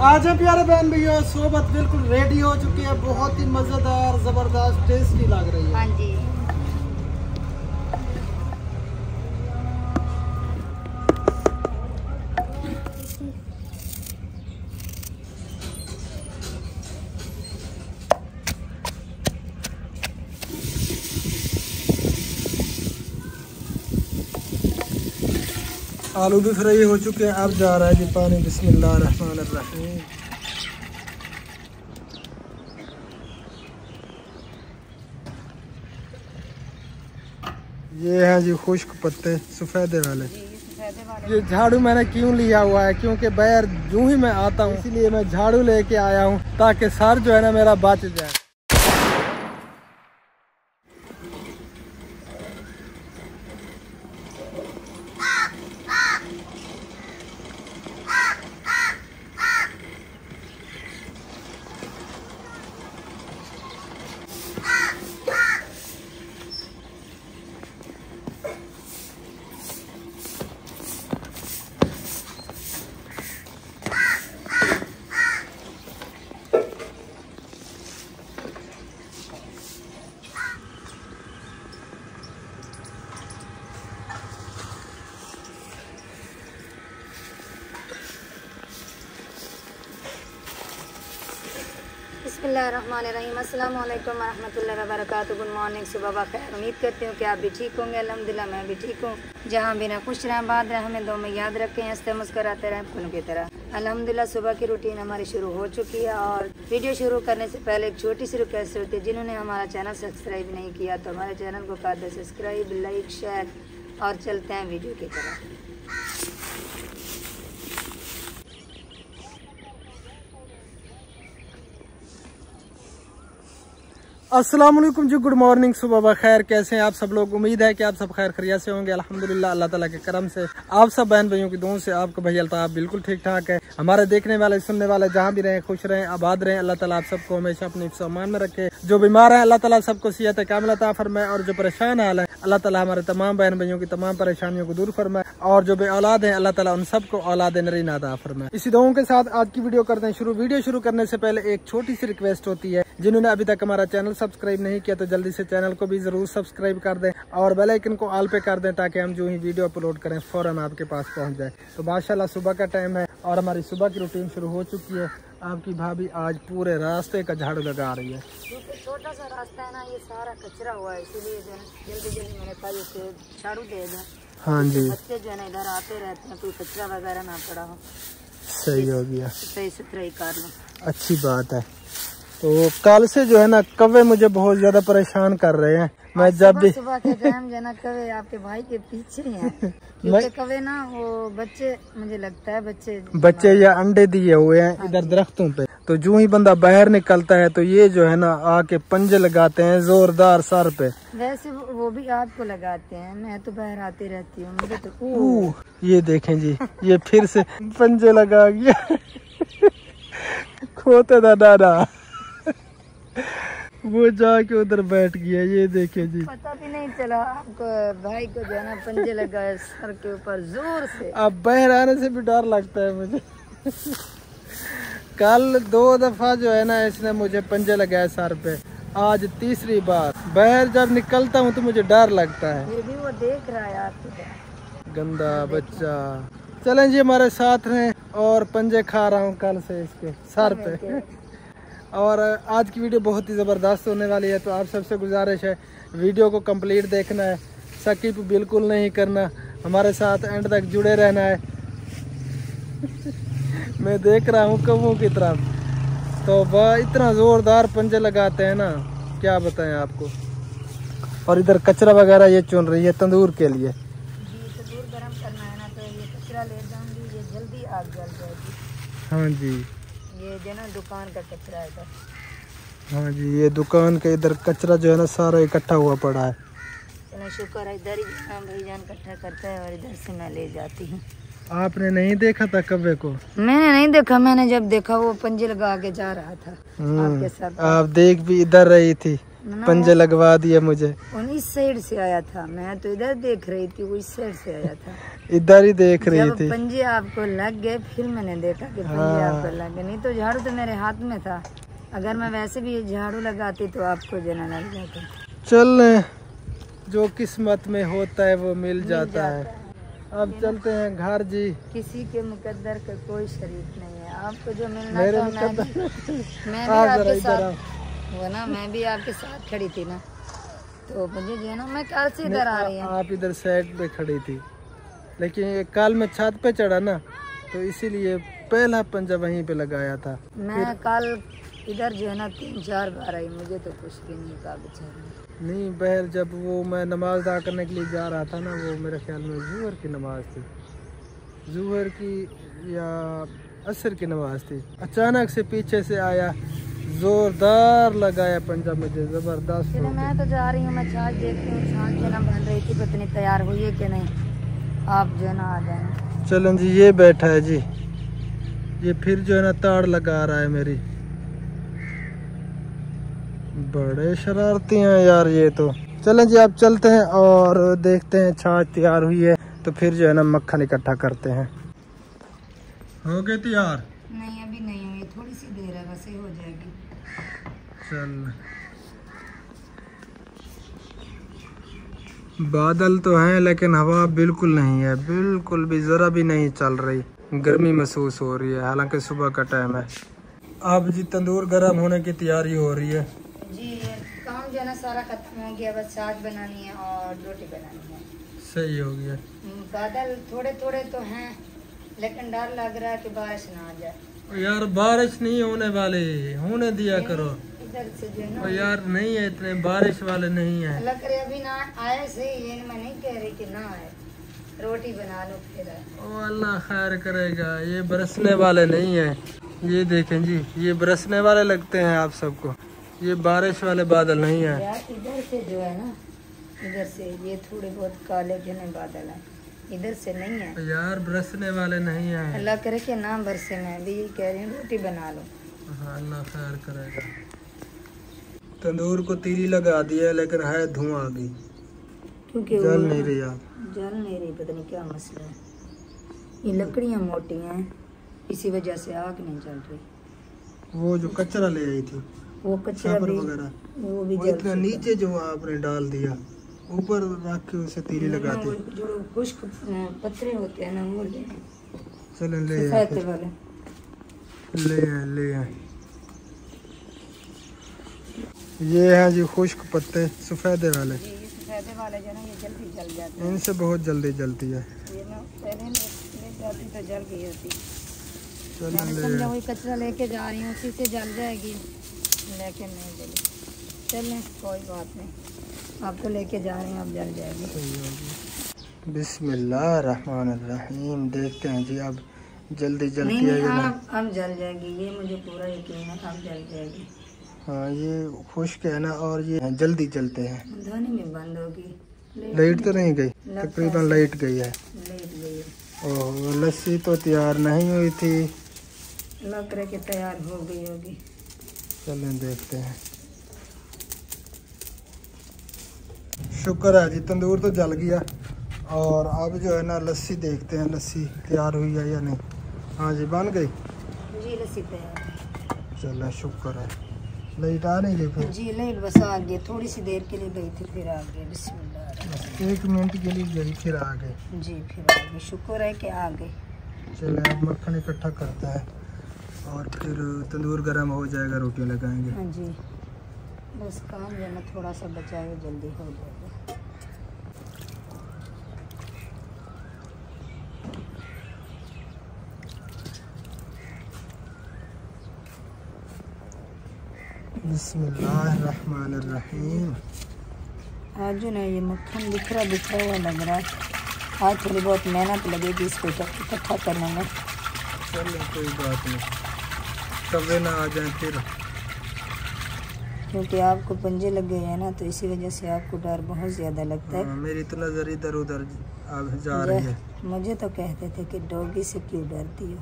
आज प्यारे बहन भैया सोबत बिल्कुल रेडी हो चुकी है। बहुत ही मजेदार जबरदस्त टेस्टी लग रही है। हाँ जी। आलू भी फ्राई हो चुके हैं। अब जा रहा है जी पानी। बिस्मिल्लाहिर्रहमानिर्रहीम। ये है जी खुश्क पत्ते सफेदे वाले। ये झाड़ू मैंने क्यों लिया हुआ है, क्योंकि बाहर यूं ही मैं आता हूँ, इसीलिए मैं झाड़ू लेके आया हूँ ताकि सर जो है ना मेरा बच जाए। बिस्मिल्लाहिर्रहमानिर्रहीम। अस्सलाम वालेकुम रहमतुल्लाहि व बरकातुहू। गुड मॉर्निंग, सुबह बखैर। उम्मीद करती हूँ कि आप भी ठीक होंगे। अल्हम्दुलिल्लाह मैं भी ठीक हूँ। जहाँ भी ना खुश रहें, आबाद रहें, हमें दो में याद रखें, हंसते मुस्कराते रहें फूलों की तरह। अल्हम्दुलिल्लाह सुबह की रूटीन हमारी शुरू हो चुकी है। और वीडियो शुरू करने से पहले एक छोटी सी रिक्वेस्ट होती है, जिन्होंने हमारा चैनल सब्सक्राइब नहीं किया तो हमारे चैनल को कर दे सब्सक्राइब, लाइक, शेयर। और चलते हैं वीडियो की तरफ। अस्सलाम वालेकुम जी, गुड मॉर्निंग, सुबह बखैर। कैसे हैं आप सब लोग? उम्मीद है कि आप सब खैर खैरियत से होंगे। अल्हम्दुलिल्लाह अल्लाह ताला के करम से आप सब बहन भाइयों की दुआओं से आपको भाई अल्ताफ बिल्कुल ठीक ठाक है। हमारे देखने वाले सुनने वाले जहाँ भी रहें खुश रहें, आबाद रहें। अल्लाह ताला आप सबको हमेशा अपने हिफ्ज़-ओ-अमान में रखे। जो बीमार है अल्लाह ताला सबको सेहत कामिल अता फरमाए, और जो परेशान हाल है अल्लाह ताला हमारे तमाम बहन भाइयों की तमाम परेशानियों को दूर फरमाए, और जो बे औलाद है अल्लाह ताला उन सबको औलाद नरीन अता फरमाए। इसी दुआओं के साथ आज की वीडियो करते हैं शुरू। वीडियो शुरू करने से पहले एक छोटी सी रिक्वेस्ट होती है, जिन्होंने अभी तक हमारा चैनल सब्सक्राइब नहीं किया तो जल्दी से चैनल को भी जरूर सब्सक्राइब कर दें और बेल आइकन को ऑल पे कर दें, ताकि हम जो ही वीडियो अपलोड करें फौरन आपके पास पहुंच जाए। तो माशाल्लाह सुबह का टाइम है और हमारी सुबह की रूटीन शुरू हो चुकी है। आपकी भाभी आज पूरे रास्ते का झाड़ू लगा रही है। छोटा सा रास्ता है ना, ये सारा कचरा हुआ है, इसीलिए जल्दी जल्दी मैंने कहा इसे झाड़ू दे दें। हाँ जी, बच्चे जो है ना इधर आते रहते हैं, कोई कचरा वगैरह ना पड़ा हो। सही हो गया, सही सुथराई कर लो, अच्छी बात है। तो कल से जो है ना कौवे मुझे बहुत ज्यादा परेशान कर रहे हैं। मैं जब भी सुबह के टाइम जो है ना कौवे आपके भाई के पीछे ही हैं, क्योंकि कौवे ना वो बच्चे, मुझे लगता है बच्चे या अंडे दिए हुए हैं इधर दरख्तों पे। तो जो ही बंदा बाहर निकलता है तो ये जो है ना आके पंजे लगाते हैं जोरदार सर पे। वैसे वो भी आपको लगाते हैं, मैं तो बाहर आती रहती हूँ, मुझे तो ये देखें जी, ये फिर से पंजे लगा गया। खोते दादा वो जाके उधर बैठ गया। ये देखे जी, पता भी नहीं चला आपको भाई को जो है ना पंजे लगाए सर के ऊपर जोर से। अब बाहर आने से भी डर लगता है मुझे। कल 2 दफा जो है ना इसने मुझे पंजे लगाए सर पे, आज तीसरी बार। बाहर जब निकलता हूँ तो मुझे डर लगता है। फिर भी वो देख रहा है आपको, गंदा बच्चा। चलें जी हमारे साथ हैं, और पंजे खा रहा हूँ कल से इसके सर पे। और आज की वीडियो बहुत ही ज़बरदस्त होने वाली है, तो आप सबसे गुजारिश है वीडियो को कंप्लीट देखना है, स्किप बिल्कुल नहीं करना, हमारे साथ एंड तक जुड़े रहना है। मैं देख रहा हूँ कौवों की तरफ, तो वह इतना ज़ोरदार पंजे लगाते हैं ना, क्या बताएं आपको। और इधर कचरा वगैरह ये चुन रही है तंदूर के लिए। तंदूर गरम करना है ना, तो ये कचरा ले जाऊंगी, ये जल्दी आग जल जाएगी। हाँ जी, ये जो ना दुकान का कचरा है इधर। हाँ जी, ये दुकान के इधर कचरा जो है ना सारा इकट्ठा हुआ पड़ा है। चलो शुक्र है, इधर ही भाईजान इकट्ठा करता है और इधर से मैं ले जाती हूँ। आपने नहीं देखा था कौवे को? मैंने नहीं देखा, मैंने जब देखा वो पंजे लगा के जा रहा था आपके साथ। आप देख भी इधर रही थी, पंजे लगवा दिए मुझे। इस साइड से आया था, मैं तो इधर देख रही थी, वो इस साइड से आया था। इधर ही देख रही थी। पंजे आपको लग गए फिर मैंने देखा कि पंजे आपको लग गए, नहीं तो झाड़ू तो मेरे हाथ में था। अगर मैं वैसे भी झाड़ू लगाती तो आपको जना लग जाता। चल, जो किस्मत में होता है वो मिल जाता है। अब चलते हैं घर जी। आपके के मुकद्दर का कोई शरीक नहीं है, आपको जो मिलना था मैं भी आपके साथ वो ना, मैं भी आपके साथ खड़ी थी ना, तो मुझे जो है ना, मैं कल से इधर आ रही हूँ। आप इधर साइड पे खड़ी थी, लेकिन कल मैं छत पे चढ़ा ना, तो इसीलिए पहला पंजा वहीं पे लगाया था। मैं कल इधर जो है ना 3-4 बार आई, मुझे तो कुछ भी नहीं कहा बेचारा। नहीं बहर, जब वो मैं नमाज अदा करने के लिए जा रहा था ना, वो मेरे ख्याल में ज़ुहर की नमाज थी, ज़ुहर की या असर की नमाज थी। अचानक से पीछे से आया, जोरदार लगाया पंजा मुझे, जबरदस्त। मैं तो जा रही हूँ, मैं छाछ देखती हूँ, छाछ जो ना बन रही थी, पता नहीं तैयार हुई है कि नहीं। आप जो है ना आ जाए। चलो जी, ये बैठा है जी, ये फिर जो है ना ताड़ लगा रहा है मेरी। बड़े शरारती हैं यार ये तो। चलें जी, आप चलते हैं और देखते हैं छाछ तैयार हुई है तो फिर जो है ना मक्खन इकट्ठा करते हैं। हो गए तैयार? नहीं अभी नहीं हुई, थोड़ी सी देर है, बस ये हो जाएगी। चल, बादल तो हैं लेकिन हवा बिल्कुल नहीं है, बिल्कुल भी जरा भी नहीं चल रही, गर्मी महसूस हो रही है, हालांकि सुबह का टाइम है। अब जी तंदूर गर्म होने की तैयारी हो रही है जी। काम जो है ना सारा खत्म हो गया, बस छाछ बनानी है और रोटी बनानी है। सही हो गया। बादल थोड़े थोड़े तो हैं, लेकिन डर लग रहा है कि बारिश ना आ जाए। यार बारिश नहीं होने वाली, होने दिया करो इधर से जो है ना। यार नहीं है, इतने बारिश वाले नहीं है। लग रहा अभी ना आए से, ये मैं नहीं कह रही कि ना आए, रोटी बना लो फिर। ओ अल्लाह खैर करेगा, ये बरसने वाले नहीं है। ये देखें जी, ये बरसने वाले लगते हैं आप सबको, ये बारिश वाले बादल नहीं है। यार इधर से जो है ना, इधर से ये थोड़े बहुत काले घने बादल हैं, इधर से नहीं है यार, बरसने वाले नहीं है। अल्लाह करे कि ना बरसे, मैं भी यही कह रही हूँ, रोटी बना लो। हाँ अल्लाह खैर करेगा। तंदूर को तीली लगा दिया लेकिन है धुआं अभी, क्योंकि जल नहीं रही। आप जल नहीं रही, पता नहीं क्या मसला है। ये लकड़ियाँ मोटी हैं, इसी वजह से आग नहीं जल रही। वो जो कचरा ले आई थी, वो कचरा भी वगैरह, वो भी इतना नीचे जो आपने डाल दिया, ऊपर रख के उसे तीली लगाते। जो खुश्क पत्ते होते हैं ना, वो ले चलें, ले आए। ये है जी खुश्क पत्ते, सफेदे वाले। सफेदे वाले जो ना, ये जल्दी जल जाते हैं, इनसे बहुत जल्दी जलती है। ये ना पहले ले जाती तो जल गई होती। समझा वही कचरा लेके जा रही हूँ, उसी से जल जाएगी, लेकिन नहीं जली। चलें कोई बात नहीं, आपको लेके जा रहे हैं, अब जल जाएगी। बिस्मिल्लाहिर्रहमानिर्रहीम। देखते हैं जी, अब जल्दी जलती है या नहीं। अब जल जाएगी, ये मुझे पूरा यकीन है, अब जल जाएगी। हाँ ये खुश्क है ना, और ये जल्दी जलते हैं। धोनी में बंद होगी, लाइट तो नहीं गई, तकरीबन लाइट गई है। ओह, लस्सी तो तैयार नहीं हुई थी, लग रहा कि तैयार हो गई होगी। चलें देखते हैं। शुक्र है जी, तंदूर तो जल गया। और अब जो है ना लस्सी देखते हैं, लस्सी तैयार हुई है या नहीं। हाँ जी बन गई जी, लस्सी तैयार। चलो शुक्र है। लाइट आ नहीं गई फिर जी? लाइट बस आ गई, थोड़ी सी देर के लिए गई थी, फिर आ गई। बिस्मिल्लाह, 1 मिनट के लिए गई, फिर आ गई जी, फिर आ गई। शुक्र है कि आ गई। चलो अब मक्खन इकट्ठा करता है और फिर तंदूर गर्म हो जाएगा, रोटी लगाएंगे। हाँ जी, बस काम जो है ना थोड़ा सा बचा है, जल्दी हो जाएगा। बिस्मिल्लाहिर्रहमानिर्रहीम। आज जो ना ये मक्खन बिखरा हुआ लग रहा है, आज थोड़ी बहुत मेहनत लगेगी इसको इकट्ठा करने में। चलो कोई बात नहीं, कभी ना आ जाए फिर, क्योंकि आपको पंजे लगे हैं ना, तो इसी वजह से आपको डर बहुत ज़्यादा लगता है। मेरी तो नज़र इधर उधर जा रही है। मुझे तो कहते थे कि डॉगी से क्यों डरती हो।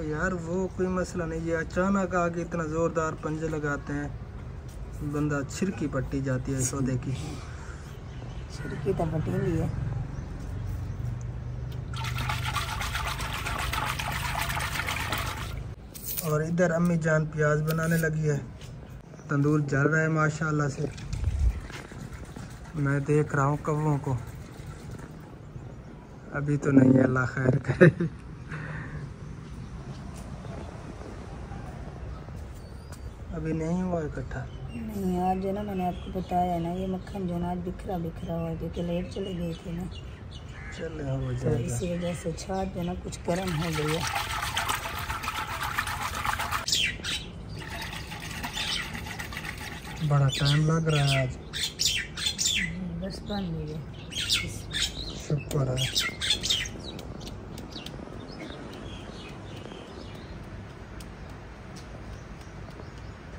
यार वो कोई मसला नहीं, ये अचानक आके इतना ज़ोरदार पंजे लगाते हैं, बंदा छिरकी पट्टी जाती है सौदे की। छिरकी तो पटीली है। और इधर अम्मी जान प्याज बनाने लगी है। तंदूर जल रहा है माशाल्लाह से। मैं देख रहा हूँ कौवों को। अभी तो नहीं है, अल्लाह खैर करे। अभी नहीं हुआ इकट्ठा। नहीं, आज जो ना मैंने आपको बताया ना, ये मक्खन जो ना आज बिखरा बिखरा हुआ, क्योंकि लेट चले गई थी ना, चल हो तो जाएगा। इसी वजह से छाछ जो ना कुछ गर्म हो गई है। बड़ा टाइम लग रहा है आज। बस बन गई है, शुक्र है।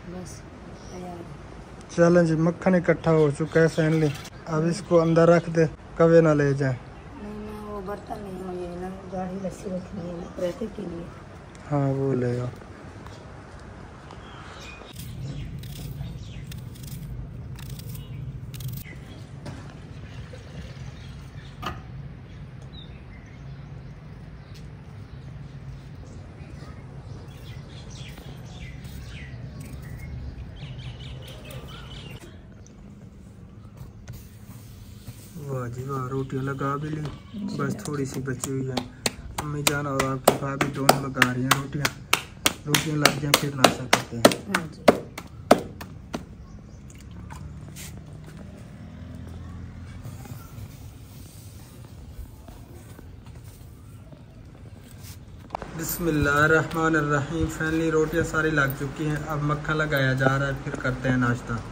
बस तैयार। चलें जी, मक्खन इकट्ठा हो चुका है फाइनली। अब इसको अंदर रख दे, कवे ना ले जाए। नहीं ना, वो बर्तन नहीं हो, ये ना गाढ़ी लस्सी रखनी है रहते के लिए। हाँ वो ले आओ। वाह जी वाह, रोटियां लगा भी ली, बस थोड़ी सी बची हुई है। अम्मी जान और आपकी भाभी दोनों लगा रही हैं रोटियां। रोटियां लग जाए फिर नाश्ता करते हैं। हाँ जी। बिस्मिल्लाहिर्रहमानिर्रहीम। फाइनली रोटियां सारी लग चुकी हैं। अब मक्खन लगाया जा रहा है, फिर करते हैं नाश्ता।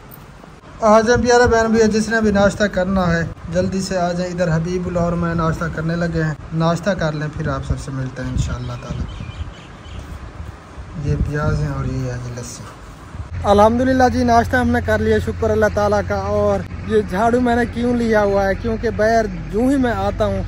आ जाए प्यारा बहन भैया, जिसने भी नाश्ता करना है जल्दी से आ जाए। इधर हबीबुल और मैं नाश्ता करने लगे हैं। नाश्ता कर लें, फिर आप सबसे मिलते हैं इंशाअल्लाह ताला। ये प्याज है और ये है जी लस्सी। अल्हम्दुलिल्लाह जी, नाश्ता हमने कर लिया, शुक्र अल्लाह ताला का। और ये झाड़ू मैंने क्यों लिया हुआ है, क्योंकि बाहर यूँ ही मैं आता हूँ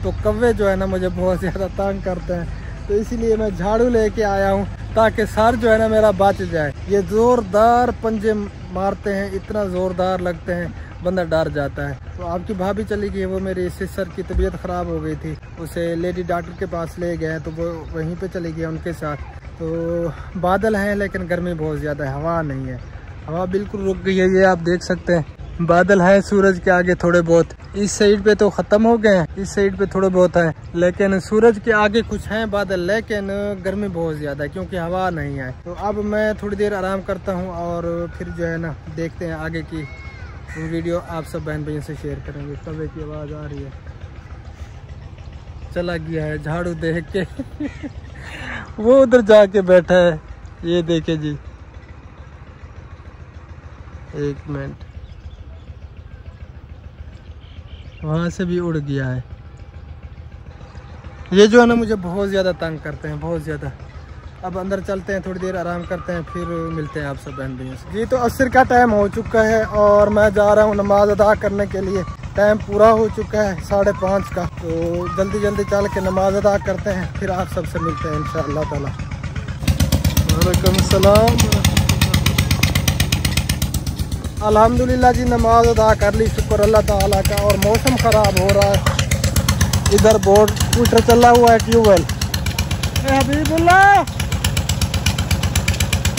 तो कौवे जो है ना मुझे बहुत ज़्यादा तंग करते हैं, तो इसीलिए मैं झाड़ू लेके आया हूँ ताकि सर जो है ना मेरा बच जाए। ये ज़ोरदार पंजे मारते हैं, इतना ज़ोरदार लगते हैं, बंदा डर जाता है। तो आपकी भाभी चली गई, वो मेरी सिस्टर की तबीयत ख़राब हो गई थी, उसे लेडी डॉक्टर के पास ले गए, तो वो वहीं पे चली गई उनके साथ। तो बादल हैं लेकिन गर्मी बहुत ज़्यादा है, हवा नहीं है, हवा बिल्कुल रुक गई है। ये आप देख सकते हैं, बादल है सूरज के आगे थोड़े बहुत। इस साइड पे तो ख़त्म हो गए हैं, इस साइड पे थोड़े बहुत है, लेकिन सूरज के आगे कुछ हैं बादल, लेकिन गर्मी बहुत ज़्यादा है क्योंकि हवा नहीं है। तो अब मैं थोड़ी देर आराम करता हूँ और फिर जो है ना देखते हैं आगे की वीडियो आप सब बहन भाइयों से शेयर करेंगे। कौवे की आवाज़ आ रही है, चला गया है झाड़ू देख के। वो उधर जाके बैठा है, ये देखे जी, एक मिनट, वहाँ से भी उड़ गया है। ये जो है ना मुझे बहुत ज़्यादा तंग करते हैं, बहुत ज़्यादा। अब अंदर चलते हैं, थोड़ी देर आराम करते हैं, फिर मिलते हैं आप सब बहन भैया से। जी तो असर का टाइम हो चुका है और मैं जा रहा हूँ नमाज अदा करने के लिए। टाइम पूरा हो चुका है 5:30 का, तो जल्दी जल्दी चल के नमाज अदा करते हैं, फिर आप सबसे मिलते हैं इंशाअल्लाह ताला। वालेकुम सलाम। अल्हम्दुलिल्लाह जी, नमाज अदा कर ली, शुक्र अल्लाह ताला का। और मौसम ख़राब हो रहा है, इधर बोर्ड स्कूटर चला हुआ है, ट्यूबवेल। हबीबुल्लाह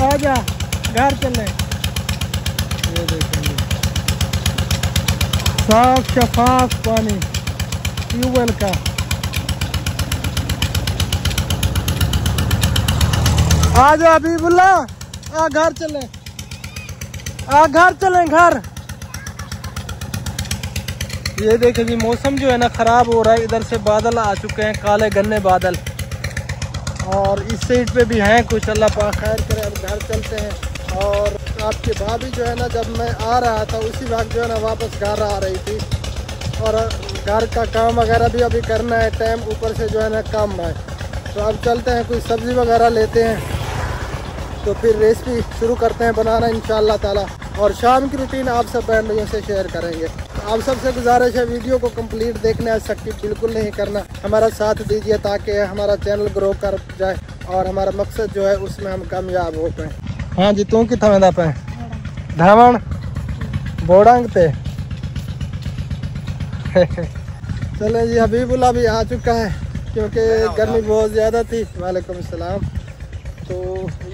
आजा, घर चले। ये देखेंगे साफ शफाफ पानी ट्यूबवेल का। आजा हबीबुल्लाह, आ घर चले, आ घर चलें घर। ये देखें जी, मौसम जो है ना ख़राब हो रहा है। इधर से बादल आ चुके हैं, काले घने बादल, और इस साइड पे भी हैं कुछ, अल्लाह पाक खैर करे। अब घर चलते हैं। और आपकी भाभी जो है ना, जब मैं आ रहा था उसी वक्त जो है ना वापस घर आ रही थी, और घर का काम वगैरह भी अभी करना है, टाइम ऊपर से जो है ना कम है। तो अब चलते हैं, कोई सब्ज़ी वगैरह लेते हैं, तो फिर रेसिपी शुरू करते हैं बनाना इंशाअल्लाह ताला। और शाम की रूटीन आप सब बहन भैयों से शेयर करेंगे। आप सबसे गुजारिश है, वीडियो को कंप्लीट देखना, स्किप बिल्कुल नहीं करना, हमारा साथ दीजिए ताकि हमारा चैनल ग्रो कर जाए और हमारा मकसद जो है उसमें हम कामयाब हो पाए। हाँ जी, तू कितना वेंदा पे धावण बोड़ंग ते चले जी, हबीबुल्ला भी आ चुका है क्योंकि गर्मी बहुत ज़्यादा थी। वालेकुम सलाम। तो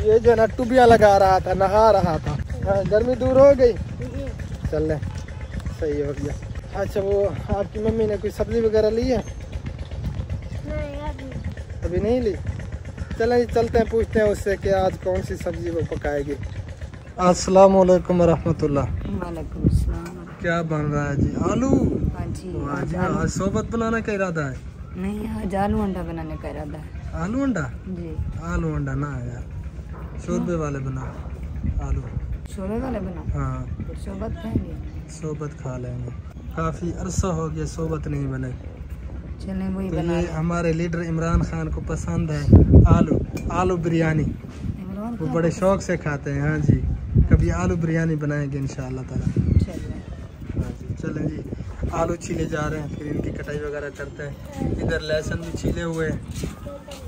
ये जो ना टुबिया लगा रहा था, नहा रहा था। हाँ, गर्मी दूर हो गई। चल सही हो गया। अच्छा, वो आपकी मम्मी ने कोई सब्जी वगैरह ली है? अभी नहीं ली। चलें चलते हैं, पूछते हैं उससे कि आज कौन सी सब्जी वो पकाएगी। अस्सलाम वालेकुम रहमतुल्लाह। वालेकुम अस्सलाम। क्या बन रहा है जी? आलू। हाँ जी। आज सोबत बनाने का इरादा है? नहीं, आज आलू अंडा बनाने का इरादा है। आलू अंडा? जी। आलू अंडा ना यार, शोरबे वाले बना। आलू शोरबे वाले बना? हाँ। फिर सोबत खाएंगे? सोबत खा लेंगे, काफ़ी अरसा हो गया सोबत नहीं बने। चलें वही तो बना। ये हमारे लीडर इमरान खान को पसंद है आलू बिरयानी, वो बड़े शौक से खाते हैं। हाँ जी, कभी आलू बिरयानी बनाएंगे इंशाअल्लाह ताला। हाँ जी, चलें जी, आलू छीले जा रहे हैं, फिर इनकी कटाई वगैरह करते हैं। इधर लहसुन भी छीले हुए हैं,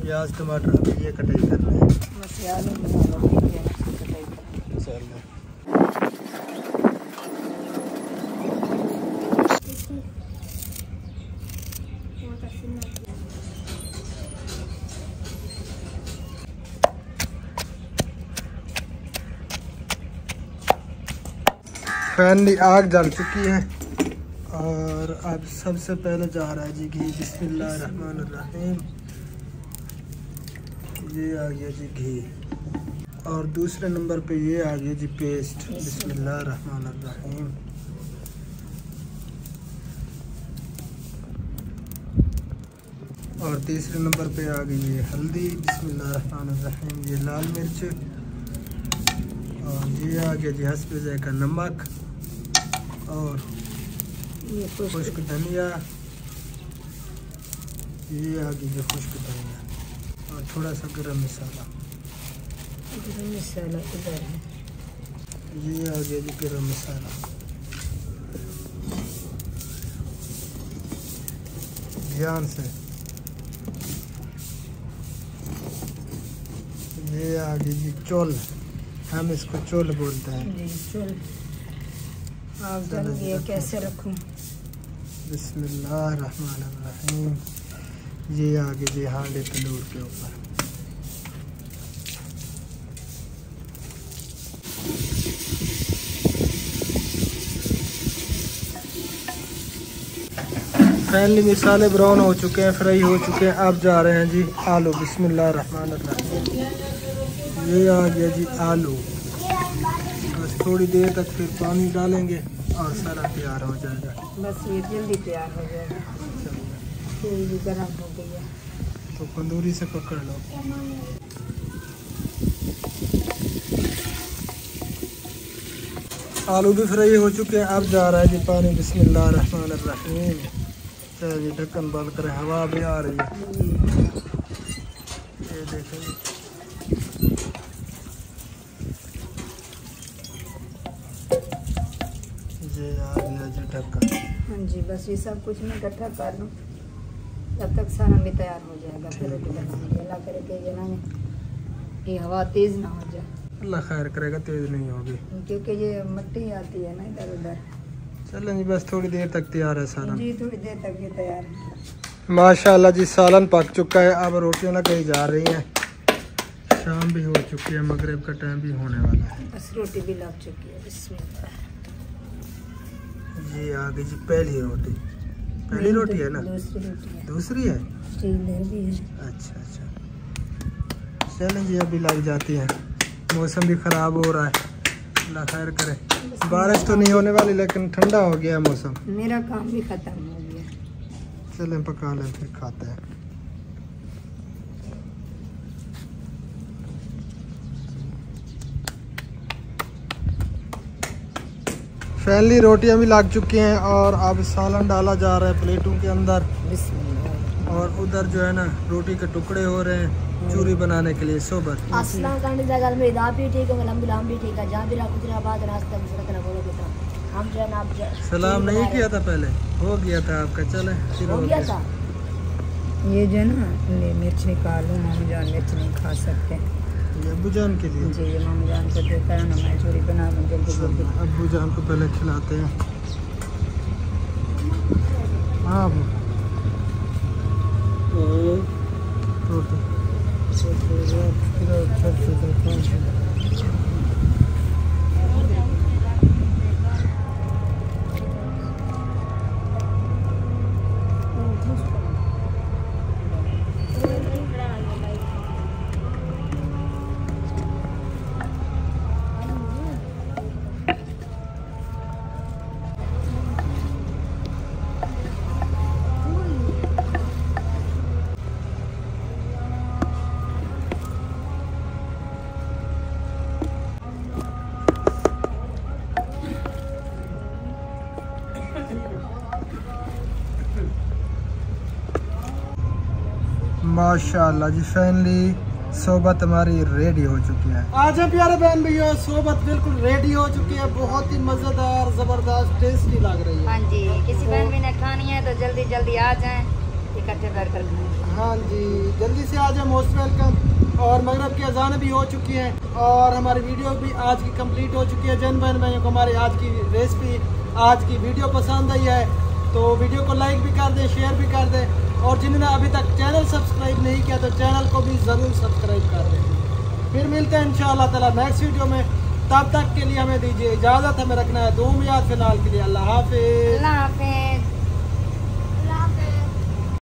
प्याज टमाटर अभी ये कटाई कर रहे हैं। बस आलू बना लो, ठीक है, कटाई करें। चलो फाइनली आग जल चुकी है और अब सबसे पहले जा रहा है जी घी। बिस्मिल्लाहिर्रहमानिर्रहीम। ये आ गया जी घी, और दूसरे नंबर पे ये आ गया जी पेस्ट। बिस्मिल्लाहिर्रहमानिर्रहीम। और तीसरे नंबर पे आ गई ये हल्दी। बिस्मिल्लाहिर्रहमानिर्रहीम। ये लाल मिर्च, और ये आ गया जी हस्बे ज़ायक़ा नमक, और ये खुश्क धनिया। ये आ गई जो खुश्क धनिया, और थोड़ा सा गरम मसाला। गरम मसाला इधर है। ये आ गया जी गरम मसाला। ध्यान से। ये आ गई जी चोल, हम इसको चोल बोलते हैं जी। चल आप जानिए कैसे रखूं। बिस्मिल्लाहिर्रहमानिर्रहीम। ये आ गई जी हांडे तंदूर के ऊपर। फाइनली मसाले ब्राउन हो चुके हैं, फ्राई हो चुके हैं। अब जा रहे हैं जी आलू। बिस्मिल्लाहिर्रहमानिर्रहीम। ये आ गया जी आलू। बस थोड़ी देर तक फिर पानी डालेंगे और सारा तैयार हो जाएगा। बस ये जल्दी तैयार हो जाएगा। तेल भी गर्म हो गई है, तो तंदूरी से पकड़ लो। आलू भी फ्राई हो चुके हैं। अब जा रहा है जी पानी। बिस्मिल्लाहिर्रहमानिर्रहीम। चलो जी, ढक्कन बंद करें, हवा भी आ रही है। ये देखें, ये आ गया जी ढक्कन। हाँ जी, बस ये सब कुछ मैं इकट्ठा कर लूँ, तब तक सारा भी तैयार हो जाएगा। फिर रोटी बनाएंगे। अल्लाह करे कि ये ना ये हवा तेज़ ना हो जाए। अल्लाह खैर करेगा, तेज़ नहीं होगी, क्योंकि ये मिट्टी आती है ना इधर उधर। चलें जी, बस थोड़ी देर तक तैयार है सालन। जी, थोड़ी देर तक ये तैयार है। माशाल्लाह जी, सालन पक चुका है। अब रोटियां ना कहीं जा रही हैं, शाम भी हो चुकी है, मगरिब का टाइम भी होने वाला है। बस रोटी भी लग चुकी है। बिस्मिल्लाह। ये आ गई जी पहली रोटी। पहली रोटी है ना? दूसरी रोटी है। दूसरी है? स्टील भी है। अच्छा अच्छा, चलें जी, अभी लग जाती है। मौसम भी ख़राब हो रहा है, अल्लाह खैर करे। बारिश तो नहीं होने वाली, लेकिन ठंडा हो गया है मौसम। मेरा काम भी ख़त्म हो गया। चलें पका लें, फिर खाते हैं। फैनली रोटियां भी लग चुकी हैं और अब सालन डाला जा रहा है प्लेटों के अंदर। और उधर जो है ना रोटी के टुकड़े हो रहे हैं चूरी बनाने के लिए सोबत। अस्सलाम करने जगह में इधर भी ठीक है, अल्हम्दुलिल्लाह हम भी ठीक है। जहाँ भी गुजराबाद रास्ते में सड़क ना बोलो तो हम जो है ना आप सलाम नहीं किया था पहले? हो गया था आपका। चले फिर हो गया था। ये जो है ना, ले मिर्च निकालो, हम जान मिर्च नहीं खा सकते। ये अब्बू जान के लिए। जी, ये मम्मी जान को देता है ना, मैं चूरी बना दूँ जल्दी जल्दी। अब्बू जान को पहले खिलाते हैं। हाँ अब्बू माशाल्लाह जी, फाइनली सोबत हमारी रेडी हो चुकी है। आज हम प्यारे बहन भैया सोबत बिल्कुल रेडी हो चुकी है, बहुत ही मजेदार जबरदस्त टेस्टी लग रही है। हाँ जी, किसी बहन भी ने खानी है तो जल्दी जल्दी आ जाएं, इकट्ठे बैठकर खाएं। हाँ जी, जल्दी से आ जाए, मोस्ट वेलकम। और मगरब की अजान भी हो चुकी है और हमारी वीडियो भी आज की कंप्लीट हो चुकी है। जन बहन भाइयों को हमारी आज की रेसिपी, आज की वीडियो पसंद आई है तो वीडियो को लाइक भी कर दें, शेयर भी कर दें, और जिन्होंने अभी तक चैनल सब्सक्राइब नहीं किया तो चैनल को भी ज़रूर सब्सक्राइब कर दें। फिर मिलते हैं इंशाअल्लाह ताला नेक्स्ट वीडियो में, तब तक के लिए हमें दीजिए इजाज़त, हमें रखना है दुआ में याद। फिलहाल के लिए अल्लाह हाफिज़। अल्लाह हाफिज़।